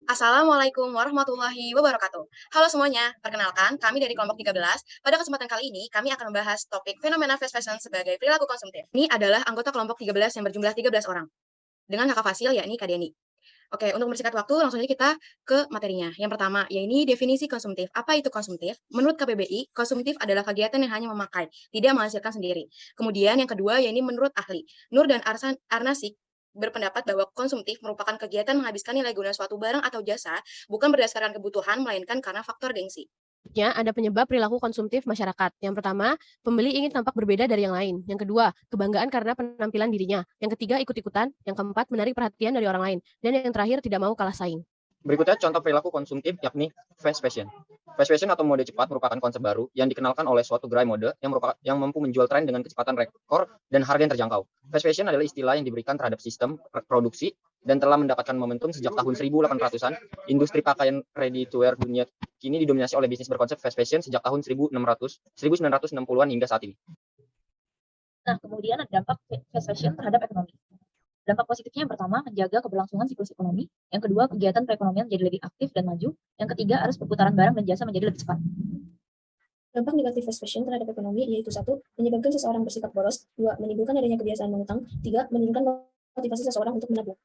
Assalamualaikum warahmatullahi wabarakatuh. Halo semuanya, perkenalkan kami dari kelompok 13. Pada kesempatan kali ini, kami akan membahas topik fenomena fast fashion sebagai perilaku konsumtif. Ini adalah anggota kelompok 13 yang berjumlah 13 orang, dengan kakak fasil yakni Kak Deni. Oke, untuk mempersingkat waktu, langsung aja kita ke materinya. Yang pertama, yaitu definisi konsumtif. Apa itu konsumtif? Menurut KBBI, konsumtif adalah kegiatan yang hanya memakai, tidak menghasilkan sendiri. Kemudian yang kedua, yaitu menurut ahli. Nur dan Arnasik berpendapat bahwa konsumtif merupakan kegiatan menghabiskan nilai guna suatu barang atau jasa, bukan berdasarkan kebutuhan, melainkan karena faktor gengsi. Selanjutnya, ada penyebab perilaku konsumtif masyarakat. Yang pertama, pembeli ingin tampak berbeda dari yang lain. Yang kedua, kebanggaan karena penampilan dirinya. Yang ketiga, ikut-ikutan. Yang keempat, menarik perhatian dari orang lain. Dan yang terakhir, tidak mau kalah saing. Berikutnya contoh perilaku konsumtif yakni fast fashion. Fast fashion atau mode cepat merupakan konsep baru yang dikenalkan oleh suatu gerai mode yang mampu menjual tren dengan kecepatan rekor dan harga yang terjangkau. Fast fashion adalah istilah yang diberikan terhadap sistem produksi dan telah mendapatkan momentum sejak tahun 1800-an. Industri pakaian ready to wear dunia kini didominasi oleh bisnis berkonsep fast fashion sejak tahun 1960-an hingga saat ini. Nah, kemudian ada dampak fast fashion terhadap ekonomi. Dampak positifnya yang pertama, menjaga keberlangsungan siklus ekonomi. Yang kedua, kegiatan perekonomian menjadi lebih aktif dan maju. Yang ketiga, arus perputaran barang dan jasa menjadi lebih cepat. Dampak negatif fast fashion terhadap ekonomi yaitu 1. Menyebabkan seseorang bersikap boros. 2. Menimbulkan adanya kebiasaan mengutang. 3. Menurunkan motivasi seseorang untuk menabung.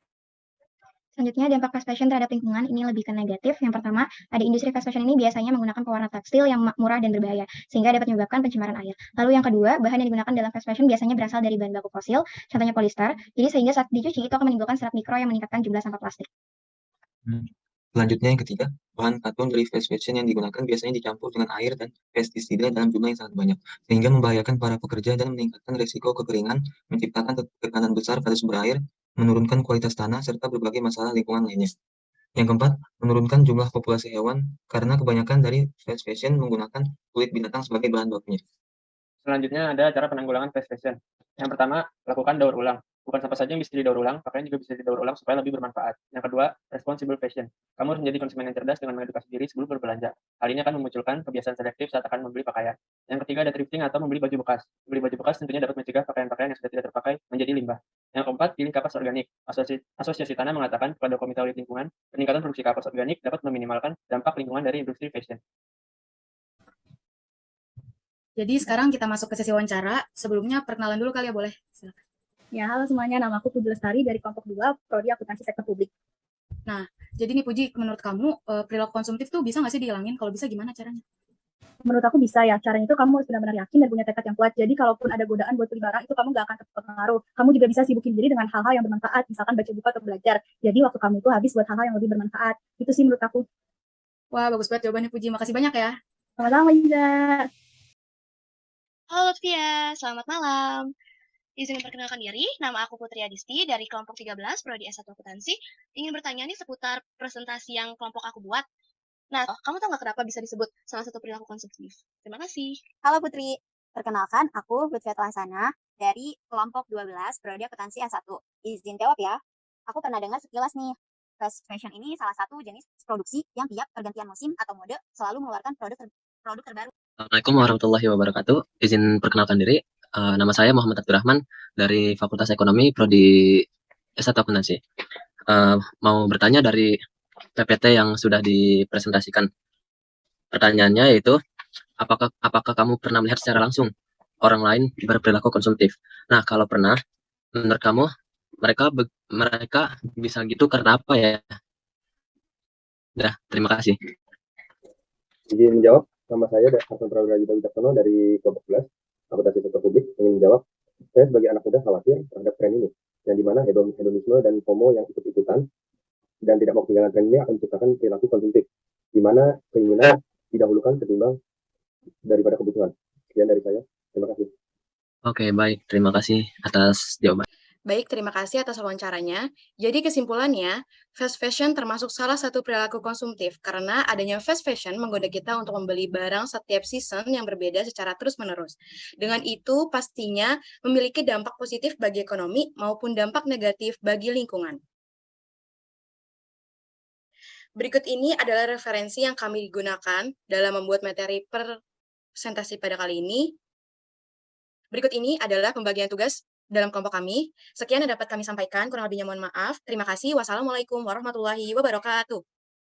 Selanjutnya, dampak fast fashion terhadap lingkungan ini lebih ke negatif. Yang pertama, ada industri fast fashion ini biasanya menggunakan pewarna tekstil yang murah dan berbahaya, sehingga dapat menyebabkan pencemaran air. Lalu yang kedua, bahan yang digunakan dalam fast fashion biasanya berasal dari bahan baku fosil, contohnya polyester. Jadi sehingga saat dicuci itu akan menimbulkan serat mikro yang meningkatkan jumlah sampah plastik. Selanjutnya yang ketiga, bahan katun dari fast fashion yang digunakan biasanya dicampur dengan air dan pestisida dalam jumlah yang sangat banyak, sehingga membahayakan para pekerja dan meningkatkan risiko kekeringan, menciptakan tekanan besar pada sumber air, menurunkan kualitas tanah, serta berbagai masalah lingkungan lainnya. Yang keempat, menurunkan jumlah populasi hewan karena kebanyakan dari fast fashion menggunakan kulit binatang sebagai bahan bakunya. Selanjutnya ada cara penanggulangan fast fashion. Yang pertama, lakukan daur ulang. Bukan sampah saja yang bisa didaur ulang, pakaian juga bisa didaur ulang supaya lebih bermanfaat. Yang kedua, responsible fashion. Kamu harus menjadi konsumen yang cerdas dengan mengedukasi diri sebelum berbelanja. Hal ini akan memunculkan kebiasaan selektif saat akan membeli pakaian. Yang ketiga, ada thrifting atau membeli baju bekas. Membeli baju bekas tentunya dapat mencegah pakaian-pakaian yang sudah tidak terpakai menjadi limbah. Yang keempat, pilih kapas organik. Asosiasi Tanah mengatakan kepada Komite Audit Lingkungan, peningkatan produksi kapas organik dapat meminimalkan dampak lingkungan dari industri fashion. Jadi sekarang kita masuk ke sesi wawancara. Sebelumnya perkenalan dulu kali ya, boleh? Silakan. Ya, halo semuanya. Nama aku Puji Lestari dari kelompok 2, Prodi Akuntansi Sektor Publik. Nah, jadi nih Puji, menurut kamu perilaku konsumtif tuh bisa nggak sih dihilangin? Kalau bisa gimana caranya? Menurut aku bisa ya. Caranya itu kamu harus benar-benar yakin dan punya tekad yang kuat. Jadi kalaupun ada godaan buat beli barang, itu kamu nggak akan terpengaruh. Kamu juga bisa sibukin diri dengan hal-hal yang bermanfaat, misalkan baca buku atau belajar. Jadi waktu kamu itu habis buat hal-hal yang lebih bermanfaat. Itu sih menurut aku. Wah, bagus banget jawabannya Puji. Makasih banyak ya. Sama-sama, Iza. Halo Lutfia, selamat malam. Izin memperkenalkan diri, nama aku Putri Adisti dari kelompok 13 Prodi S1 Akuntansi. Ingin bertanya nih seputar presentasi yang kelompok aku buat. Nah, kamu tahu nggak kenapa bisa disebut salah satu perilaku konsumtif? Terima kasih. Halo Putri, perkenalkan aku Lutfia Lansana dari kelompok 12 Prodi Akuntansi S1. Izin jawab ya, aku pernah dengar sekilas nih, fast fashion ini salah satu jenis produksi yang tiap pergantian musim atau mode selalu mengeluarkan produk terbaru. Assalamualaikum warahmatullahi wabarakatuh. Izin perkenalkan diri, nama saya Muhammad Abdurrahman dari Fakultas Ekonomi Prodi S1 Akuntansi. Mau bertanya dari PPT yang sudah dipresentasikan. Pertanyaannya yaitu, apakah kamu pernah melihat secara langsung orang lain berperilaku konsumtif? Nah, kalau pernah, menurut kamu mereka bisa gitu karena apa ya? Dah, terima kasih. Izin menjawab, nama saya Hasan Prawira Wicaksono dari kelompok 11 Akuntansi Sektor Publik. Ingin menjawab, saya sebagai anak muda khawatir terhadap tren ini, yang dimana hedonisme dan FOMO yang ikut-ikutan dan tidak mau ketinggalan tren ini akan menciptakan perilaku konsumtif, di mana keinginan didahulukan ketimbang daripada kebutuhan. Sekian dari saya, terima kasih. Oke, baik, terima kasih atas jawaban. Baik, terima kasih atas wawancaranya. Jadi kesimpulannya, fast fashion termasuk salah satu perilaku konsumtif karena adanya fast fashion menggoda kita untuk membeli barang setiap season yang berbeda secara terus-menerus. Dengan itu, pastinya memiliki dampak positif bagi ekonomi maupun dampak negatif bagi lingkungan. Berikut ini adalah referensi yang kami gunakan dalam membuat materi presentasi pada kali ini. Berikut ini adalah pembagian tugas dalam kelompok kami. Sekian yang dapat kami sampaikan, kurang lebihnya mohon maaf. Terima kasih. Wassalamualaikum warahmatullahi wabarakatuh.